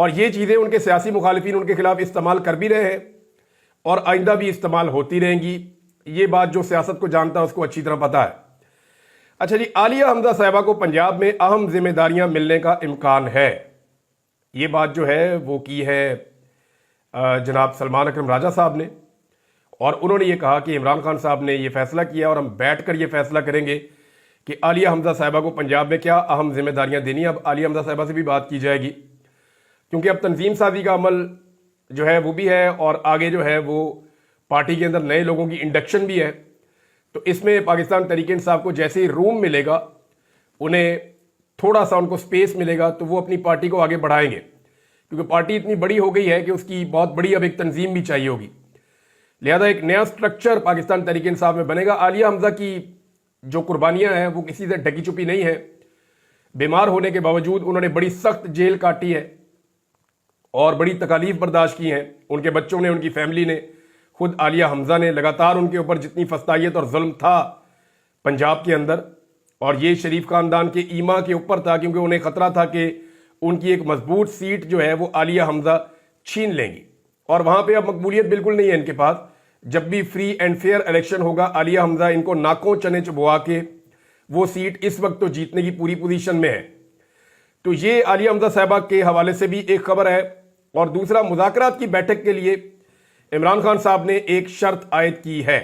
اور یہ چیزیں ان کے سیاسی مخالفین ان کے خلاف استعمال کر بھی رہے ہیں اور آئندہ بھی استعمال ہوتی رہیں گی. یہ بات جو سیاست کو جانتا ہے اس کو اچھی طرح پتا ہے. اچھا جی، عالیہ حمزہ صاحبہ کو پنجاب میں اہم ذمہ داریاں ملنے کا امکان ہے. یہ بات جو ہے وہ کی ہے جناب سلمان اکرم راجہ صاحب نے، اور انہوں نے یہ کہا کہ عمران خان صاحب نے یہ فیصلہ کیا اور ہم بیٹھ کر یہ فیصلہ کریں گے کہ عالیہ حمزہ صاحبہ کو پنجاب میں کیا اہم ذمہ داریاں دینی. اب عالیہ حمزہ صاحبہ سے بھی بات کی جائے گی کیونکہ اب تنظیم سازی کا عمل جو ہے وہ بھی ہے اور آگے جو ہے وہ پارٹی کے اندر نئے لوگوں کی انڈکشن بھی ہے. تو اس میں پاکستان تحریک انصاف کو جیسے ہی روم ملے گا، انہیں تھوڑا سا ان کو سپیس ملے گا تو وہ اپنی پارٹی کو آگے بڑھائیں گے، کیونکہ پارٹی اتنی بڑی ہو گئی ہے کہ اس کی بہت بڑی اب ایک تنظیم بھی چاہیے ہوگی. لہذا ایک نیا سٹرکچر پاکستان تحریک انصاف میں بنے گا. عالیہ حمزہ کی جو قربانیاں ہیں وہ کسی سے ڈھکی چھپی نہیں ہے. بیمار ہونے کے باوجود انہوں نے بڑی سخت جیل کاٹی ہے اور بڑی تکالیف برداشت کی ہیں. ان کے بچوں نے، ان کی فیملی نے، خود عالیہ حمزہ نے لگاتار ان کے اوپر جتنی فسطائیت اور ظلم تھا پنجاب کے اندر، اور یہ شریف خاندان کے ایما کے اوپر تھا کیونکہ انہیں خطرہ تھا کہ ان کی ایک مضبوط سیٹ جو ہے وہ عالیہ حمزہ چھین لیں گی، اور وہاں پہ اب مقبولیت بالکل نہیں ہے ان کے پاس. جب بھی فری اینڈ فیئر الیکشن ہوگا عالیہ حمزہ ان کو ناکوں چنے چبوا کے وہ سیٹ اس وقت تو جیتنے کی پوری پوزیشن میں ہے. تو یہ عالیہ حمزہ صاحبہ کے حوالے سے بھی ایک خبر ہے. اور دوسرا، مذاکرات کی بیٹھک کے لیے عمران خان صاحب نے ایک شرط عائد کی ہے.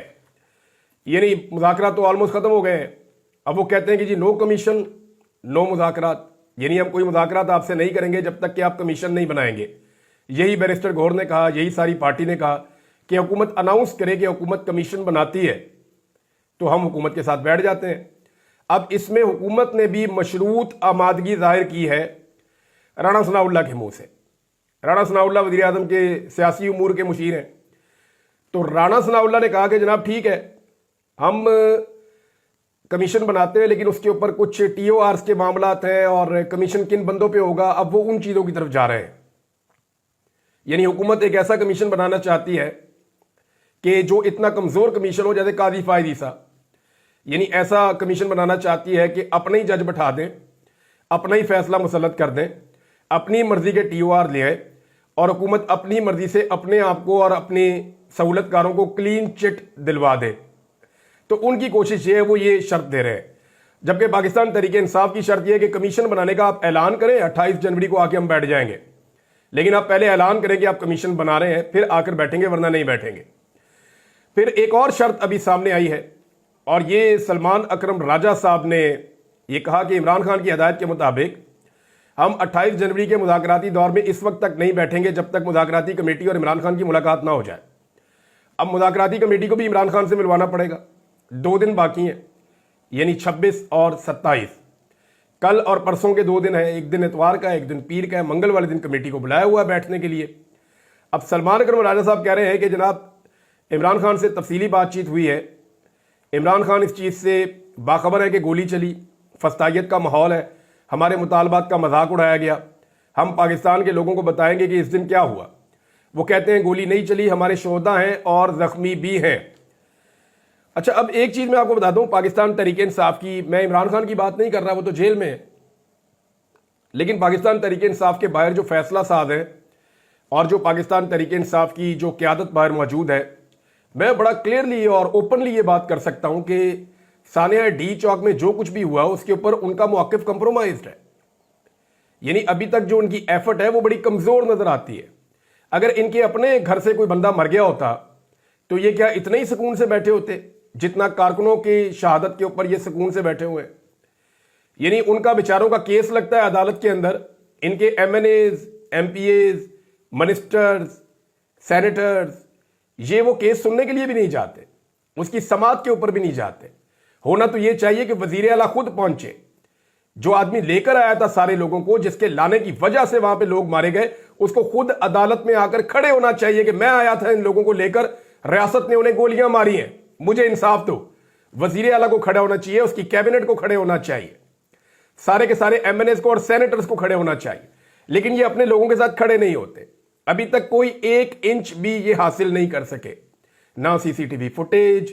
یعنی مذاکرات تو آلموسٹ ختم ہو گئے ہیں، اب وہ کہتے ہیں کہ جی نو کمیشن نو مذاکرات، یعنی ہم کوئی مذاکرات آپ سے نہیں کریں گے جب تک کہ آپ کمیشن نہیں بنائیں گے. یہی بیرسٹر گور نے کہا، یہی ساری پارٹی نے کہا کہ حکومت اناؤنس کرے کہ حکومت کمیشن بناتی ہے تو ہم حکومت کے ساتھ بیٹھ جاتے ہیں. اب اس میں حکومت نے بھی مشروط آمادگی ظاہر کی ہے رانا ثناء اللہ کے منہ سے. رانا ثناء اللہ وزیر اعظم کے سیاسی امور کے مشیر ہیں. تو رانا ثناء اللہ نے کہا کہ جناب ٹھیک ہے، ہم کمیشن بناتے ہیں لیکن اس کے اوپر کچھ ٹی او آرز کے معاملات ہیں اور کمیشن کن بندوں پہ ہوگا. اب وہ ان چیزوں کی طرف جا رہے ہیں. یعنی حکومت ایک ایسا کمیشن بنانا چاہتی ہے کہ جو اتنا کمزور کمیشن ہو جیسے قاضی فائز عیسیٰ، یعنی ایسا کمیشن بنانا چاہتی ہے کہ اپنے ہی جج بٹھا دیں، اپنا ہی فیصلہ مسلط کر دیں، اپنی مرضی کے ٹی او آر لے آئے اور حکومت اپنی مرضی سے اپنے آپ کو اور اپنی سہولت کاروں کو کلین چٹ دلوا دے. تو ان کی کوشش یہ ہے، وہ یہ شرط دے رہے ہیں. جبکہ پاکستان تحریک انصاف کی شرط یہ ہے کہ کمیشن بنانے کا آپ اعلان کریں، 28 جنوری کو آ کے ہم بیٹھ جائیں گے، لیکن آپ پہلے اعلان کریں کہ آپ کمیشن بنا رہے ہیں، پھر آ کر بیٹھیں گے، ورنہ نہیں بیٹھیں گے. پھر ایک اور شرط ابھی سامنے آئی ہے اور یہ سلمان اکرم راجہ صاحب نے یہ کہا کہ عمران خان کی ہدایت کے مطابق ہم 28 جنوری کے مذاکراتی دور میں اس وقت تک نہیں بیٹھیں گے جب تک مذاکراتی کمیٹی اور عمران خان کی ملاقات نہ ہو جائے. اب مذاکراتی کمیٹی کو بھی عمران خان سے ملوانا پڑے گا. 2 دن باقی ہیں، یعنی 26 اور 27، کل اور پرسوں کے 2 دن ہیں، ایک دن اتوار کا، ایک دن پیر کا ہے. منگل والے دن کمیٹی کو بلایا ہوا ہے بیٹھنے کے لیے. اب سلمان اکرم راجہ صاحب کہہ رہے ہیں کہ جناب عمران خان سے تفصیلی بات چیت ہوئی ہے، عمران خان اس چیز سے باخبر ہے کہ گولی چلی، فسطائیت کا ماحول ہے، ہمارے مطالبات کا مذاق اڑایا گیا، ہم پاکستان کے لوگوں کو بتائیں گے کہ اس دن کیا ہوا. وہ کہتے ہیں گولی نہیں چلی، ہمارے شہداء ہیں اور زخمی بھی ہیں. اچھا، اب ایک چیز میں آپ کو بتا دوں، پاکستان تحریک انصاف کی، میں عمران خان کی بات نہیں کر رہا، وہ تو جیل میں ہے، لیکن پاکستان تحریک انصاف کے باہر جو فیصلہ ساز ہیں اور جو پاکستان تحریک انصاف کی جو قیادت باہر موجود ہے، میں بڑا کلیئرلی اور اوپنلی یہ بات کر سکتا ہوں کہ سانحہ ڈی چوک میں جو کچھ بھی ہوا اس کے اوپر ان کا موقف کمپرومائزڈ ہے. یعنی ابھی تک جو ان کی ایفرٹ ہے وہ بڑی کمزور نظر آتی ہے. اگر ان کے اپنے گھر سے کوئی بندہ مر گیا ہوتا تو یہ کیا اتنے ہی سکون سے بیٹھے ہوتے جتنا کارکنوں کی شہادت کے اوپر یہ سکون سے بیٹھے ہوئے ہیں. یعنی ان کا بیچاروں کا کیس لگتا ہے عدالت کے اندر، ان کے MNAs, MPAs, ministers, senators, یہ وہ کیس سننے کے لیے بھی نہیں جاتے، اس کی سماعت کے اوپر بھی نہیں جاتے. ہونا تو یہ چاہیے کہ وزیر اعلیٰ خود پہنچے. جو آدمی لے کر آیا تھا سارے لوگوں کو، جس کے لانے کی وجہ سے وہاں پہ لوگ مارے گئے، اس کو خود عدالت میں آ کر کھڑے ہونا چاہیے کہ میں آیا تھا ان لوگوں کو لے کر، ریاست نے انہیں گولیاں ماری ہیں، مجھے انصاف دو. وزیر اعلیٰ کو کھڑا ہونا چاہیے، اس کی کیبنٹ کو کھڑے ہونا چاہیے، سارے کے سارے ایم این ایز کو اور سینیٹرز کو کھڑے ہونا چاہیے. لیکن یہ اپنے لوگوں کے ساتھ کھڑے نہیں ہوتے. ابھی تک کوئی 1 انچ بھی یہ حاصل نہیں کر سکے، نہ سی سی ٹی وی فوٹیج،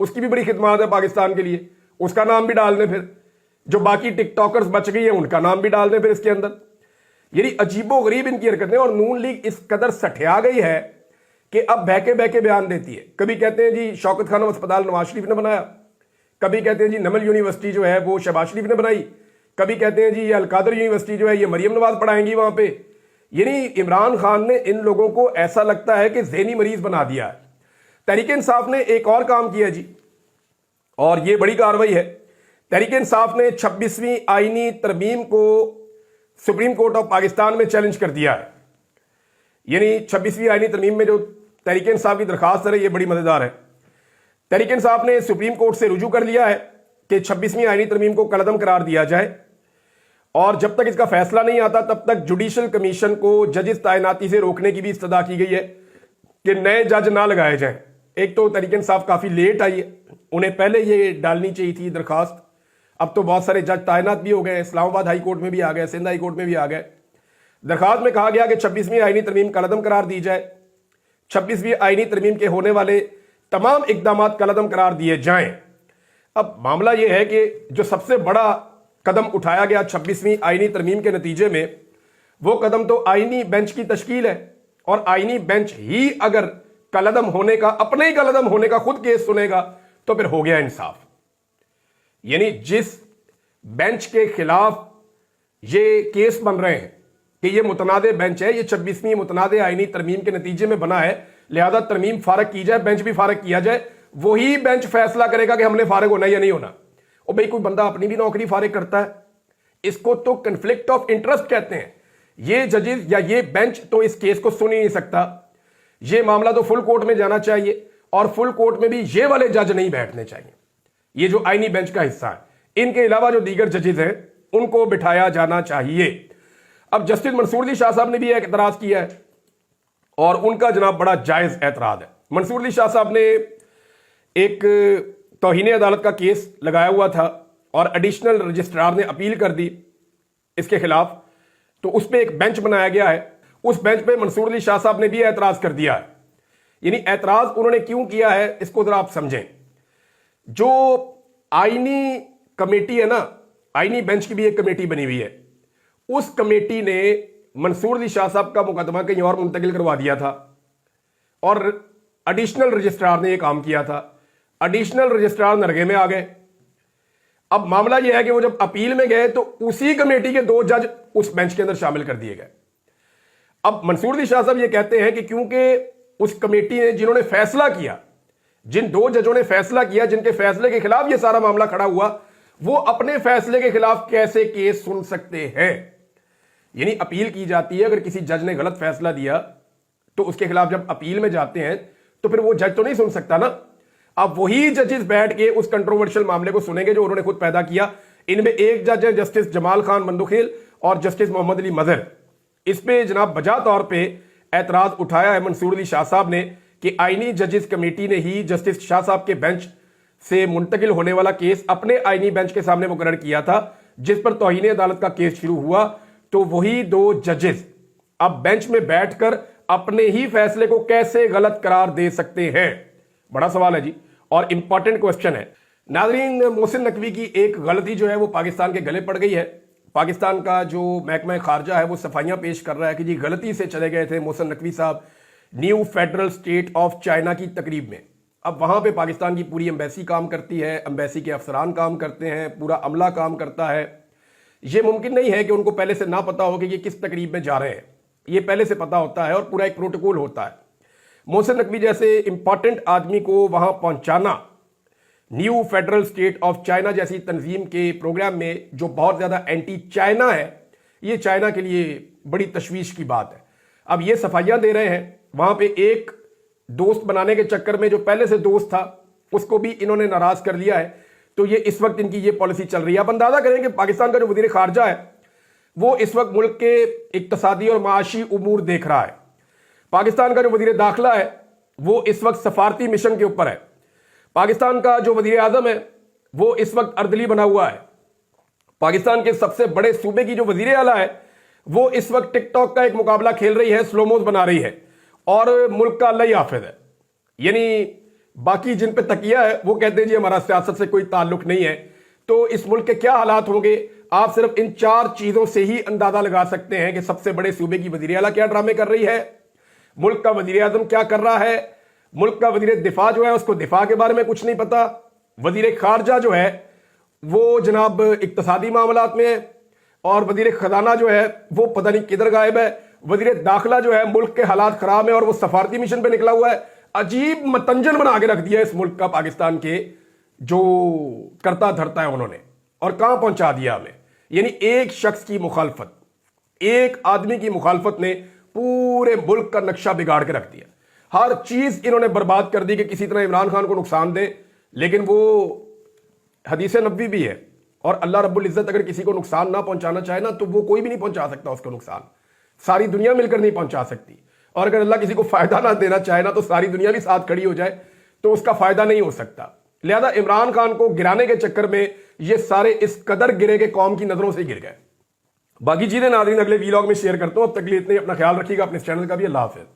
اس کی بھی بڑی خدمات ہے پاکستان کے لیے، اس کا نام بھی ڈال دیں، پھر جو باقی ٹک ٹاکرز بچ گئی ہیں ان کا نام بھی ڈال دیں پھر اس کے اندر۔ یعنی عجیب و غریب ان کی حرکتیں، اور نون لیگ اس قدر سٹھیا گئی ہے کہ اب بہکے بہکے بیان دیتی ہے۔ کبھی کہتے ہیں جی شوکت خانم اسپتال نواز شریف نے بنایا، کبھی کہتے ہیں جی نمل یونیورسٹی جو ہے وہ شہباز شریف نے بنائی، کبھی کہتے ہیں جی یہ القادر یونیورسٹی جو ہے یہ مریم نواز پڑھائیں گی وہاں پہ۔ یعنی عمران خان نے ان لوگوں کو ایسا لگتا ہے کہ ذہنی مریض بنا دیا ہے۔ تحریک انصاف نے ایک اور کام کیا جی، اور یہ بڑی کارروائی ہے۔ تحریک انصاف نے 26ویں آئینی ترمیم کو سپریم کورٹ آف پاکستان میں چیلنج کر دیا ہے۔ یعنی 26ویں آئینی ترمیم میں جو تحریک انصاف کی درخواست ہے یہ بڑی مزیدار ہے۔ تحریک انصاف نے سپریم کورٹ سے رجوع کر لیا ہے کہ 26ویں آئینی ترمیم کو کالعدم قرار دیا جائے، اور جب تک اس کا فیصلہ نہیں آتا تب تک جوڈیشل کمیشن کو ججز تعیناتی سے روکنے کی بھی استدعا کی گئی ہے کہ نئے جج نہ لگائے جائیں۔ ایک تو تحریک انصاف کافی لیٹ آئی ہے، انہیں پہلے یہ ڈالنی چاہیے تھی درخواست، اب تو بہت سارے جج تعینات بھی ہو گئے، اسلام آباد ہائی کورٹ میں بھی آ گئے، سندھ ہائی کورٹ میں بھی آ گئے۔ درخواست میں کہا گیا کہ 26ویں آئینی ترمیم کالعدم قرار دی جائے، 26ویں آئینی ترمیم کے ہونے والے تمام اقدامات کالعدم قرار دیے جائیں۔ اب معاملہ یہ ہے کہ جو سب سے بڑا قدم اٹھایا گیا 26ویں آئینی ترمیم کے نتیجے میں، وہ قدم تو آئینی بینچ کی تشکیل ہے، اور آئینی بینچ ہی اگر کالعدم ہونے کا، اپنے ہی کالعدم ہونے کا خود کیس سنے گا تو پھر ہو گیا انصاف۔ یعنی جس بینچ کے خلاف یہ کیس بن رہے ہیں کہ یہ متنازع بینچ ہے، یہ 26ویں متنازع آئینی ترمیم کے نتیجے میں بنا ہے، لہذا ترمیم فارغ کی جائے، بینچ بھی فارغ کیا جائے، وہی بینچ فیصلہ کرے گا کہ ہم نے فارغ ہونا یا نہیں ہونا۔ اور بھئی کوئی بندہ اپنی بھی نوکری فارغ کرتا ہے، اس کو تو کنفلکٹ آف انٹرسٹ کہتے ہیں۔ یہ ججز یا یہ بینچ تو اس کیس کو سن ہی نہیں سکتا، یہ معاملہ تو فل کورٹ میں جانا چاہیے، اور فل کورٹ میں بھی یہ والے جج نہیں بیٹھنے چاہیے، یہ جو آئینی بینچ کا حصہ ہے، ان کے علاوہ جو دیگر ججز ہیں ان کو بٹھایا جانا چاہیے۔ اب جسٹس منصور علی شاہ صاحب نے بھی ایک اعتراض کیا ہے، اور ان کا جناب بڑا جائز اعتراض ہے۔ منصور علی شاہ صاحب نے ایک توہین عدالت کا کیس لگایا ہوا تھا، اور ایڈیشنل رجسٹرار نے اپیل کر دی اس کے خلاف، تو اس پہ ایک بینچ بنایا گیا ہے، اس بینچ پہ منصور علی شاہ صاحب نے بھی اعتراض کر دیا ہے۔ یعنی اعتراض انہوں نے کیوں کیا ہے اس کو ذرا آپ سمجھیں۔ جو آئینی کمیٹی ہے نا، آئینی بینچ کی بھی ایک کمیٹی بنی ہوئی ہے، اس کمیٹی نے منصور علی شاہ صاحب کا مقدمہ کہیں اور منتقل کروا دیا تھا، اور ایڈیشنل رجسٹرار نے یہ کام کیا تھا، ایڈیشنل رجسٹرار نرگے میں آ گئے۔ اب معاملہ یہ ہے کہ وہ جب اپیل میں گئے تو اسی کمیٹی کے 2 جج اس بینچ کے اندر شامل کر دیے گئے۔ اب منصور علی شاہ صاحب یہ کہتے ہیں کہ کیونکہ اس کمیٹی نے جنہوں نے فیصلہ کیا، جن 2 ججوں نے فیصلہ کیا، جن کے فیصلے کے خلاف یہ سارا معاملہ کھڑا ہوا، وہ اپنے فیصلے کے خلاف کیسے کیس سن سکتے ہیں؟ یعنی اپیل کی جاتی ہے، اگر کسی جج نے غلط فیصلہ دیا تو اس کے خلاف جب اپیل میں جاتے ہیں تو پھر وہ جج تو نہیں سن سکتا نا۔ اب وہی ججز بیٹھ کے اس کنٹروورشل معاملے کو سنیں گے جو انہوں نے خود پیدا کیا۔ ان میں ایک جج ہے جسٹس جمال خان مندوخیل اور جسٹس محمد علی مظہر۔ اس پہ جناب بجا طور پہ اعتراض اٹھایا ہے منصور علی شاہ صاحب نے کہ آئینی ججز کمیٹی نے ہی جسٹس شاہ صاحب کے بینچ سے منتقل ہونے والا کیس اپنے آئینی بینچ کے سامنے مقرر کیا تھا، جس پر توہین عدالت کا کیس شروع ہوا، تو وہی 2 ججز اب بینچ میں بیٹھ کر اپنے ہی فیصلے کو کیسے غلط قرار دے سکتے ہیں؟ بڑا سوال ہے جی، اور امپورٹنٹ کوسچن ہے۔ ناظرین، محسن نقوی کی ایک غلطی جو ہے وہ پاکستان کے گلے پڑ گئی ہے۔ پاکستان کا جو محکمہ خارجہ ہے وہ صفائیاں پیش کر رہا ہے کہ جی غلطی سے چلے گئے تھے محسن نقوی صاحب new federal state of China کی تقریب میں۔ اب وہاں پہ پاکستان کی پوری ایمبیسی کام کرتی ہے، ایمبیسی کے افسران کام کرتے ہیں، پورا عملہ کام کرتا ہے۔ یہ ممکن نہیں ہے کہ ان کو پہلے سے نہ پتا ہو کہ یہ کس تقریب میں جا رہے ہیں، یہ پہلے سے پتا ہوتا ہے اور پورا ایک پروٹوکول ہوتا ہے۔ محسن نقوی جیسے امپورٹنٹ آدمی کو وہاں پہنچانا new federal state of China جیسی تنظیم کے پروگرام میں جو بہت زیادہ اینٹی چائنا ہے، یہ چائنا کے لیے بڑی تشویش کی بات ہے۔ اب یہ صفائیاں دے رہے ہیں، وہاں پہ ایک دوست بنانے کے چکر میں جو پہلے سے دوست تھا اس کو بھی انہوں نے ناراض کر لیا ہے، تو یہ اس وقت ان کی یہ پالیسی چل رہی ہے۔ اب اندازہ کریں کہ پاکستان کا جو وزیر خارجہ ہے وہ اس وقت ملک کے اقتصادی اور معاشی امور دیکھ رہا ہے، پاکستان کا جو وزیر داخلہ ہے وہ اس وقت سفارتی مشن کے اوپر ہے، پاکستان کا جو وزیر اعظم ہے وہ اس وقت اردلی بنا ہوا ہے، پاکستان کے سب سے بڑے صوبے کی جو وزیر اعلیٰ ہے وہ اس وقت ٹک ٹاک کا ایک مقابلہ کھیل رہی ہے، سلوموز بنا رہی ہے، اور ملک کا اللہ ہی حافظ ہے۔ یعنی باقی جن پہ تکیہ ہے وہ کہتے ہیں جی ہمارا سیاست سے کوئی تعلق نہیں ہے. تو اس ملک کے کیا حالات ہوں گے آپ صرف ان 4 چیزوں سے ہی اندازہ لگا سکتے ہیں کہ سب سے بڑے صوبے کی وزیر اعلیٰ کیا ڈرامے کر رہی ہے, ملک کا وزیر اعظم کیا کر رہا ہے, ملک کا وزیر دفاع جو ہے اس کو دفاع کے بارے میں کچھ نہیں پتا, وزیر خارجہ جو ہے وہ جناب اقتصادی معاملات میں ہے, اور وزیر خزانہ جو ہے وہ پتہ نہیں کدھر غائب ہے, وزیر داخلہ جو ہے ملک کے حالات خراب ہیں اور وہ سفارتی مشن پہ نکلا ہوا ہے. عجیب متنجن بنا کے رکھ دیا ہے اس ملک کا پاکستان کے جو کرتا دھرتا ہے انہوں نے, اور کہاں پہنچا دیا ہمیں. یعنی ایک شخص کی مخالفت, ایک آدمی کی مخالفت نے پورے ملک کا نقشہ بگاڑ کے رکھ دیا. ہر چیز انہوں نے برباد کر دی کہ کسی طرح عمران خان کو نقصان دے. لیکن وہ حدیث نبوی بھی ہے, اور اللہ رب العزت اگر کسی کو نقصان نہ پہنچانا چاہے نا تو وہ کوئی بھی نہیں پہنچا سکتا اس کو نقصان, ساری دنیا مل کر نہیں پہنچا سکتی. اور اگر اللہ کسی کو فائدہ نہ دینا چاہے نا تو ساری دنیا بھی ساتھ کھڑی ہو جائے تو اس کا فائدہ نہیں ہو سکتا. لہذا عمران خان کو گرانے کے چکر میں یہ سارے اس قدر گرے کہ قوم کی نظروں سے گر گئے. باقی چیزیں ناظرین اگلے ویلاگ میں شیئر کرتا ہوں. اب تک لیے اتنے, اپنا خیال رکھیے گا, اپنے چینل کا بھی. اللہ حافظ.